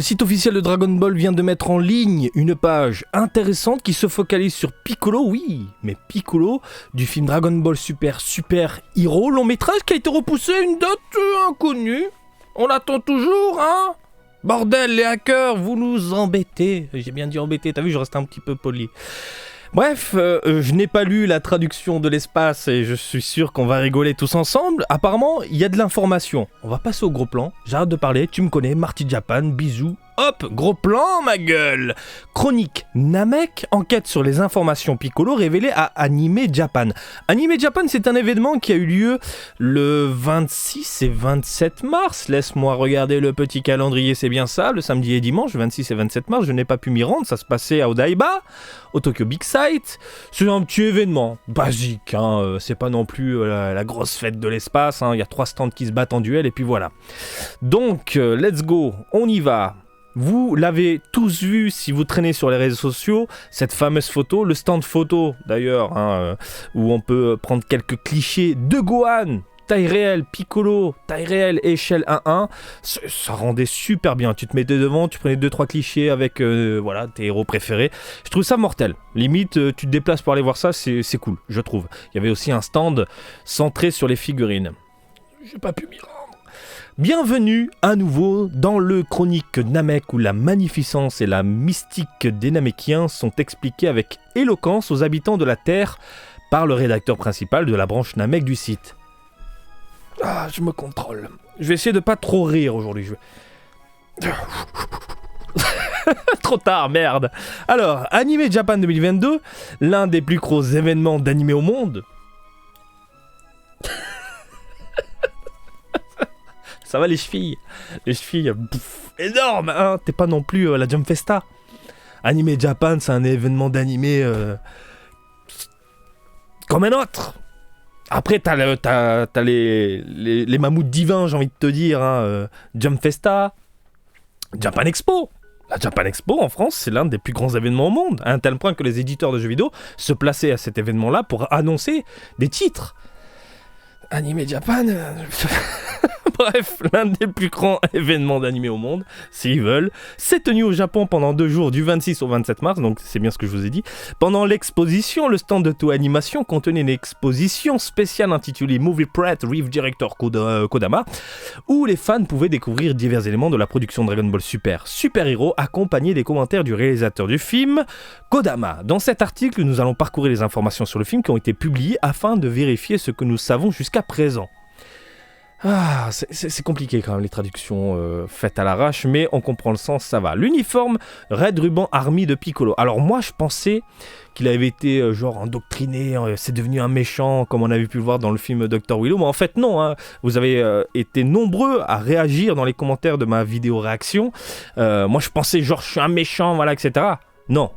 Le site officiel de Dragon Ball vient de mettre en ligne une page intéressante qui se focalise sur Piccolo, oui, mais Piccolo, du film Dragon Ball Super Super Hero, long métrage qui a été repoussé à une date inconnue. On l'attend toujours, hein? Bordel, les hackers, vous nous embêtez. J'ai bien dit embêter, t'as vu, je reste un petit peu poli. Bref, je n'ai pas lu la traduction de l'espace et je suis sûr qu'on va rigoler tous ensemble. Apparemment, il y a de l'information. On va passer au gros plan. J'arrête de parler, tu me connais, Marty Japan, bisous. Hop, gros plan, ma gueule. Chronique Namek, enquête sur les informations Piccolo révélées à Anime Japan. Anime Japan, c'est un événement qui a eu lieu le 26 et 27 mars. Laisse-moi regarder le petit calendrier, c'est bien ça, le samedi et dimanche, 26 et 27 mars. Je n'ai pas pu m'y rendre, ça se passait à Odaiba, au Tokyo Big Sight. C'est un petit événement basique, hein. C'est pas non plus la grosse fête de l'espace, hein. Il y a 3 stands qui se battent en duel et puis voilà. Donc, let's go, on y va. Vous l'avez tous vu si vous traînez sur les réseaux sociaux, cette fameuse photo, le stand photo d'ailleurs, hein, où on peut prendre quelques clichés de Gohan, taille réelle, Piccolo, taille réelle, échelle 1-1, ça rendait super bien. Tu te mettais devant, tu prenais 2-3 clichés avec voilà, tes héros préférés. Je trouve ça mortel. Limite, tu te déplaces pour aller voir ça, c'est cool, je trouve. Il y avait aussi un stand centré sur les figurines. J'ai pas pu m'y rendre. Bienvenue à nouveau dans le chronique Namek où la magnificence et la mystique des Namekiens sont expliquées avec éloquence aux habitants de la Terre par le rédacteur principal de la branche Namek du site. Ah, je me contrôle. Je vais essayer de pas trop rire aujourd'hui. Trop tard, merde. Alors, Anime Japan 2022, l'un des plus gros événements d'anime au monde. Ça va les chevilles, énorme, hein. T'es pas non plus la Jump Festa. Anime Japan, c'est un événement d'animé comme un autre. Après, t'as les mammouths divins, j'ai envie de te dire, hein. Jump Festa, Japan Expo. La Japan Expo en France, c'est l'un des plus grands événements au monde, à un tel point que les éditeurs de jeux vidéo se plaçaient à cet événement-là pour annoncer des titres. Anime Japan... Bref, l'un des plus grands événements d'animé au monde, s'ils veulent, s'est tenu au Japon pendant 2 jours, du 26 au 27 mars, donc c'est bien ce que je vous ai dit. Pendant l'exposition, le stand de Toei Animation contenait une exposition spéciale intitulée Movie Press Reef Director Kodama, où les fans pouvaient découvrir divers éléments de la production Dragon Ball Super Hero, accompagnés des commentaires du réalisateur du film, Kodama. Dans cet article, nous allons parcourir les informations sur le film qui ont été publiées afin de vérifier ce que nous savons jusqu'à présent. Ah, c'est compliqué quand même les traductions faites à l'arrache, mais on comprend le sens, ça va. L'uniforme Red Ruban Army de Piccolo. Alors moi je pensais qu'il avait été genre endoctriné, c'est devenu un méchant comme on avait pu le voir dans le film Dr. Willow, mais en fait non, hein. Vous avez été nombreux à réagir dans les commentaires de ma vidéo réaction. Moi je pensais genre je suis un méchant, voilà, etc. Non.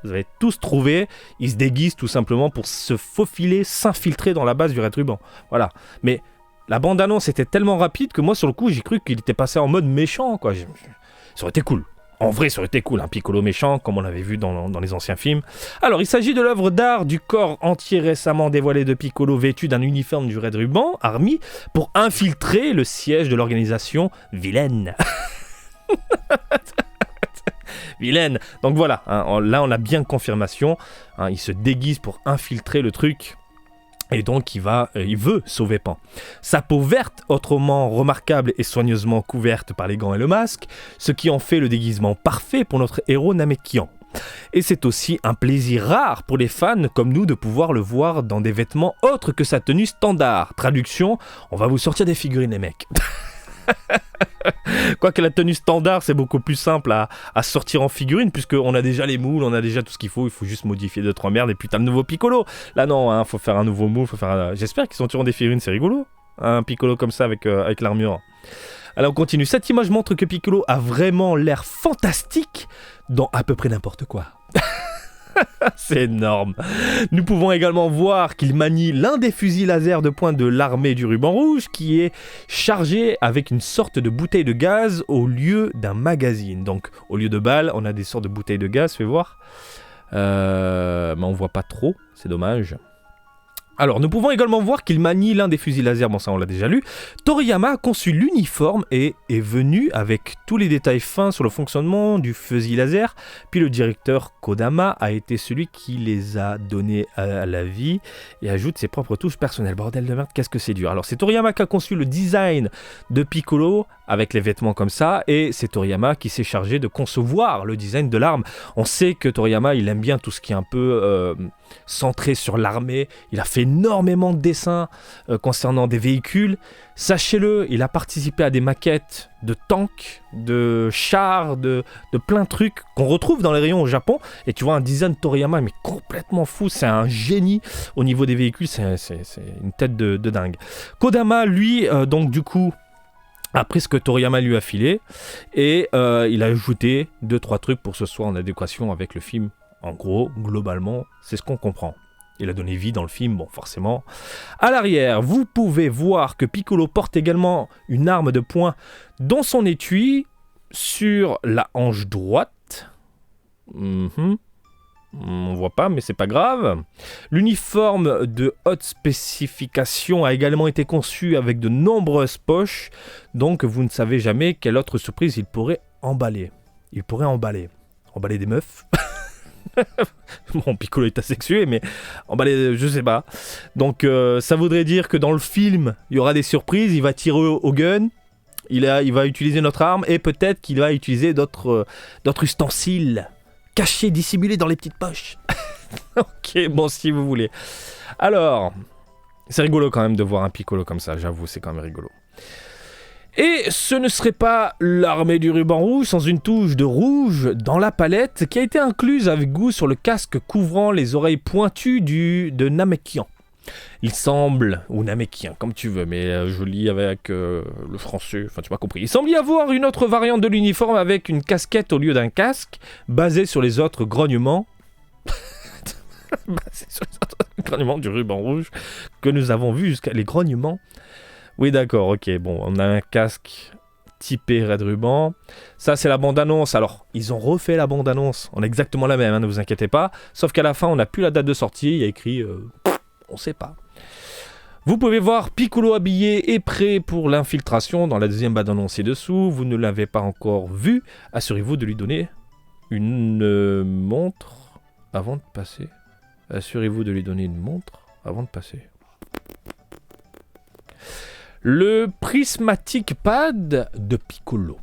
Vous avez tous trouvé, il se déguise tout simplement pour se faufiler, s'infiltrer dans la base du Red Ruban. Voilà, mais... La bande-annonce était tellement rapide que moi, sur le coup, j'ai cru qu'il était passé en mode méchant, quoi. Ça aurait été cool. En vrai, ça aurait été cool, un Piccolo méchant, comme on l'avait vu dans les anciens films. Alors, il s'agit de l'œuvre d'art du corps entier récemment dévoilé de Piccolo vêtu d'un uniforme du Red Ruban Army pour infiltrer le siège de l'organisation vilaine. Vilaine. Donc voilà, hein, là, on a bien confirmation. Hein, il se déguise pour infiltrer le truc. Et donc il veut sauver Pan. Sa peau verte, autrement remarquable et soigneusement couverte par les gants et le masque, ce qui en fait le déguisement parfait pour notre héros Namekian. Et c'est aussi un plaisir rare pour les fans comme nous de pouvoir le voir dans des vêtements autres que sa tenue standard. Traduction, on va vous sortir des figurines les mecs. Quoique la tenue standard c'est beaucoup plus simple à sortir en figurine puisqu'on a déjà les moules, on a déjà tout ce qu'il faut juste modifier 2-3 merdes et puis t'as le nouveau Piccolo. Là non, hein, faut faire un nouveau moule, j'espère qu'ils sortiront des figurines, c'est rigolo, un Piccolo comme ça avec l'armure. Alors on continue, cette image montre que Piccolo a vraiment l'air fantastique dans à peu près n'importe quoi. C'est énorme. Nous pouvons également voir qu'il manie l'un des fusils laser de pointe de l'armée du ruban rouge qui est chargé avec une sorte de bouteille de gaz au lieu d'un magazine. Donc au lieu de balles, on a des sortes de bouteilles de gaz, fais voir. Mais on voit pas trop, c'est dommage. Alors, nous pouvons également voir qu'il manie l'un des fusils laser, bon ça on l'a déjà lu. Toriyama a conçu l'uniforme et est venu avec tous les détails fins sur le fonctionnement du fusil laser. Puis le directeur Kodama a été celui qui les a donnés à la vie et ajoute ses propres touches personnelles. Bordel de merde, qu'est-ce que c'est dur. Alors c'est Toriyama qui a conçu le design de Piccolo avec les vêtements comme ça, et c'est Toriyama qui s'est chargé de concevoir le design de l'arme. On sait que Toriyama, il aime bien tout ce qui est un peu centré sur l'armée. Il a fait énormément de dessins concernant des véhicules. Sachez-le, il a participé à des maquettes de tanks, de chars, de plein de trucs qu'on retrouve dans les rayons au Japon. Et tu vois un design Toriyama, mais complètement fou. C'est un génie au niveau des véhicules. C'est une tête de dingue. Kodama, lui, donc du coup, a pris ce que Toriyama lui a filé et il a ajouté 2-3 trucs pour que ce soit en adéquation avec le film. En gros, globalement, c'est ce qu'on comprend. Il a donné vie dans le film, bon, forcément. À l'arrière, vous pouvez voir que Piccolo porte également une arme de poing dans son étui sur la hanche droite. On voit pas, mais c'est pas grave. L'uniforme de haute spécification a également été conçu avec de nombreuses poches, donc vous ne savez jamais quelle autre surprise il pourrait emballer. Il pourrait emballer des meufs. Bon, Piccolo est asexué, mais emballer, je sais pas. Donc ça voudrait dire que dans le film, il y aura des surprises. Il va tirer au gun. Il va utiliser notre arme et peut-être qu'il va utiliser d'autres ustensiles cachés, dissimulés dans les petites poches. Ok, bon, si vous voulez. Alors, c'est rigolo quand même de voir un Piccolo comme ça, j'avoue, c'est quand même rigolo. Et ce ne serait pas l'armée du ruban rouge sans une touche de rouge dans la palette qui a été incluse avec goût sur le casque couvrant les oreilles pointues de Namekian. Il semble, ou Namekian, comme tu veux, mais je lis avec le français, enfin tu m'as compris. Il semble y avoir une autre variante de l'uniforme avec une casquette au lieu d'un casque, basée sur les autres grognements. Basée sur les autres grognements du ruban rouge que nous avons vu jusqu'à les grognements. Oui d'accord, ok, bon, on a un casque typé Red Ruban. Ça c'est la bande-annonce, alors ils ont refait la bande-annonce, on est exactement la même, hein, ne vous inquiétez pas. Sauf qu'à la fin on n'a plus la date de sortie, il y a écrit, on sait pas. Vous pouvez voir Piccolo habillé et prêt pour l'infiltration dans la deuxième bande-annonce ci-dessous. Vous ne l'avez pas encore vu, assurez-vous de lui donner une montre avant de passer. Assurez-vous de lui donner une montre avant de passer. Le Prismatic Pad de Piccolo.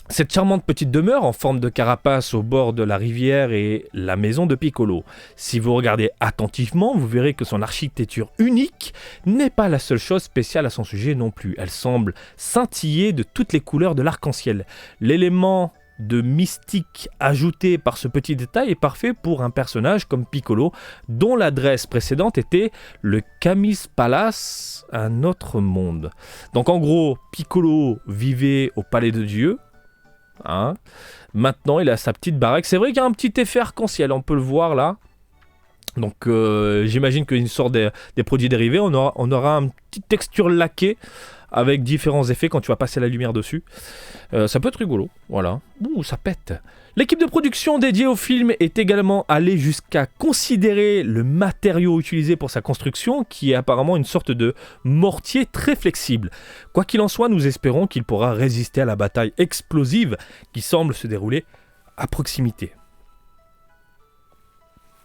Cette charmante petite demeure en forme de carapace au bord de la rivière est la maison de Piccolo. Si vous regardez attentivement, vous verrez que son architecture unique n'est pas la seule chose spéciale à son sujet non plus. Elle semble scintiller de toutes les couleurs de l'arc-en-ciel. L'élément de mystique ajouté par ce petit détail est parfait pour un personnage comme Piccolo, dont l'adresse précédente était le Camis Palace, un autre monde. Donc en gros, Piccolo vivait au palais de Dieu. Hein. Maintenant, il a sa petite baraque. C'est vrai qu'il y a un petit effet arc-en-ciel, on peut le voir là. Donc j'imagine qu'une sorte des produits dérivés, on aura une petite texture laquée avec différents effets quand tu vas passer la lumière dessus. Ça peut être rigolo, voilà. Ouh, ça pète. L'équipe de production dédiée au film est également allée jusqu'à considérer le matériau utilisé pour sa construction, qui est apparemment une sorte de mortier très flexible. Quoi qu'il en soit, nous espérons qu'il pourra résister à la bataille explosive qui semble se dérouler à proximité.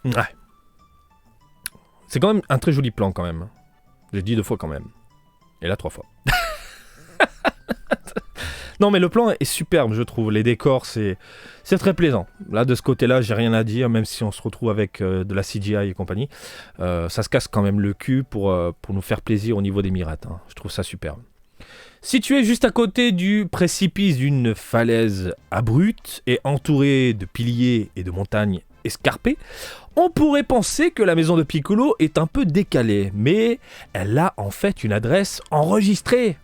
Ouais. C'est quand même un très joli plan quand même. J'ai dit 2 fois quand même. Et là 3 fois. Non mais le plan est superbe je trouve. Les décors c'est très plaisant. Là de ce côté-là j'ai rien à dire, même si on se retrouve avec de la CGI et compagnie. Ça se casse quand même le cul pour nous faire plaisir au niveau des mirates. Hein. Je trouve ça superbe. Situé juste à côté du précipice d'une falaise abrupte et entouré de piliers et de montagnes escarpées, on pourrait penser que la maison de Piccolo est un peu décalée, mais elle a en fait une adresse enregistrée.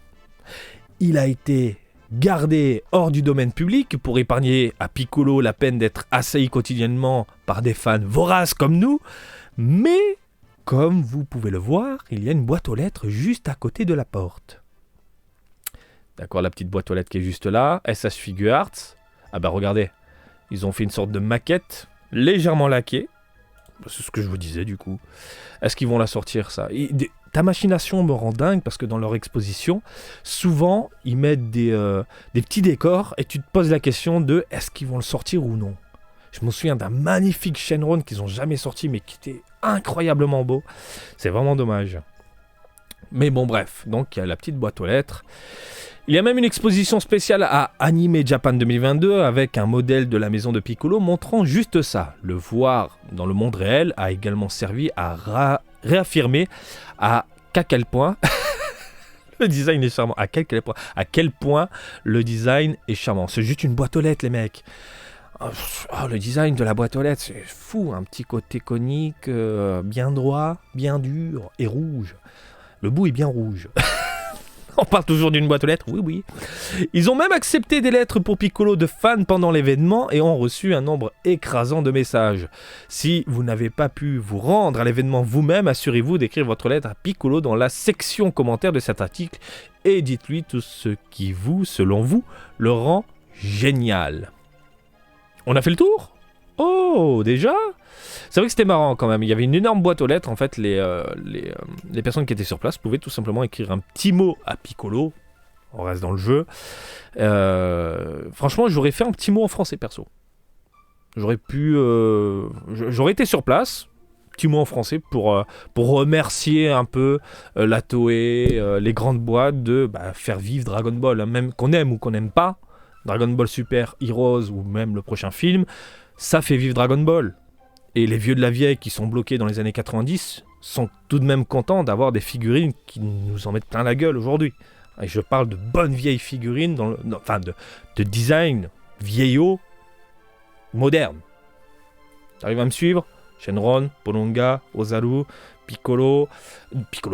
Il a été gardé hors du domaine public pour épargner à Piccolo la peine d'être assailli quotidiennement par des fans voraces comme nous, mais comme vous pouvez le voir, il y a une boîte aux lettres juste à côté de la porte. D'accord, la petite boîte aux lettres qui est juste là, SH Figuarts. Ah bah regardez, ils ont fait une sorte de maquette légèrement laquée. C'est ce que je vous disais du coup. Est-ce qu'ils vont la sortir ça? Ta machination me rend dingue parce que dans leur exposition, souvent ils mettent des petits décors et tu te poses la question de est-ce qu'ils vont le sortir ou non. Je me souviens d'un magnifique Shenron qu'ils n'ont jamais sorti mais qui était incroyablement beau. C'est vraiment dommage. Mais bon bref, donc il y a la petite boîte aux lettres. Il y a même une exposition spéciale à Anime Japan 2022 avec un modèle de la maison de Piccolo montrant juste ça. Le voir dans le monde réel a également servi à réaffirmer qu'à quel point le design est charmant. À quel point le design est charmant. C'est juste une boîte aux lettres les mecs. Le design de la boîte aux lettres, c'est fou. Un petit côté conique, bien droit, bien dur et rouge. Le bout est bien rouge. On parle toujours d'une boîte aux lettres, oui. Ils ont même accepté des lettres pour Piccolo de fans pendant l'événement et ont reçu un nombre écrasant de messages. Si vous n'avez pas pu vous rendre à l'événement vous-même, assurez-vous d'écrire votre lettre à Piccolo dans la section commentaires de cet article et dites-lui tout ce qui selon vous, le rend génial. On a fait le tour ? Oh, déjà ? C'est vrai que c'était marrant quand même. Il y avait une énorme boîte aux lettres. En fait, les personnes qui étaient sur place pouvaient tout simplement écrire un petit mot à Piccolo. On reste dans le jeu. Franchement, j'aurais fait un petit mot en français perso. J'aurais été sur place. Petit mot en français pour remercier un peu la Toei, les grandes boîtes de faire vivre Dragon Ball. Hein, même qu'on aime ou qu'on n'aime pas. Dragon Ball Super Heroes ou même le prochain film. Ça fait vivre Dragon Ball. Et les vieux de la vieille qui sont bloqués dans les années 90 sont tout de même contents d'avoir des figurines qui nous en mettent plein la gueule aujourd'hui. Et je parle de bonnes vieilles figurines, de design vieillot, moderne. T'arrives à me suivre ? Shenron, Polonga, Ozaru, Piccolo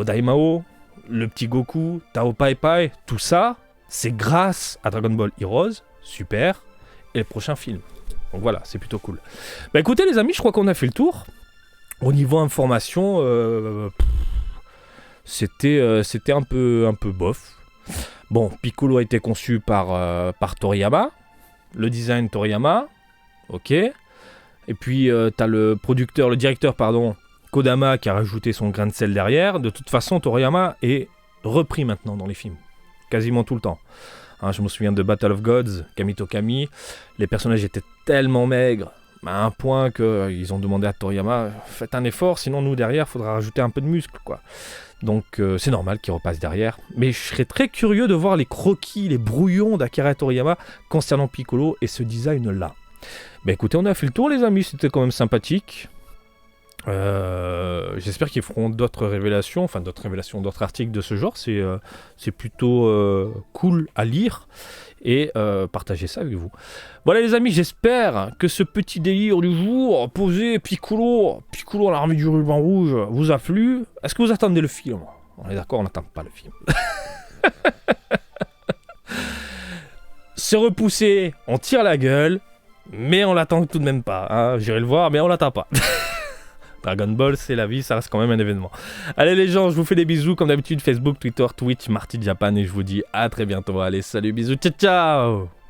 Daimao, le petit Goku, Tao Pai Pai, tout ça, c'est grâce à Dragon Ball Heroes, super, et le prochain film. Donc voilà, c'est plutôt cool. Écoutez les amis, je crois qu'on a fait le tour. Au niveau information, c'était un peu bof. Bon, Piccolo a été conçu par Toriyama. Le design Toriyama, ok. Et puis t'as le directeur, Kodama qui a rajouté son grain de sel derrière. De toute façon, Toriyama est repris maintenant dans les films. Quasiment tout le temps. Je me souviens de Battle of Gods, Kamito Kami. Les personnages étaient tellement maigres, à un point qu'ils ont demandé à Toriyama « Faites un effort, sinon nous derrière, il faudra rajouter un peu de muscle. » quoi. Donc c'est normal qu'ils repassent derrière. Mais je serais très curieux de voir les croquis, les brouillons d'Akira Toriyama concernant Piccolo et ce design-là. Écoutez, on a fait le tour les amis, c'était quand même sympathique. J'espère qu'ils feront d'autres révélations, d'autres articles de ce genre. C'est plutôt cool à lire et partager ça avec vous. Voilà les amis, j'espère que ce petit délire du jour posé Piccolo à l'armée du ruban rouge vous a plu. Est-ce que vous attendez le film ? On est d'accord, on n'attend pas le film. C'est repoussé, on tire la gueule, mais on l'attend tout de même pas. J'irai le voir, mais on l'attend pas. Dragon Ball, c'est la vie, ça reste quand même un événement. Allez les gens, je vous fais des bisous comme d'habitude, Facebook, Twitter, Twitch, Marty Japan et je vous dis à très bientôt. Allez, salut, bisous, ciao ciao.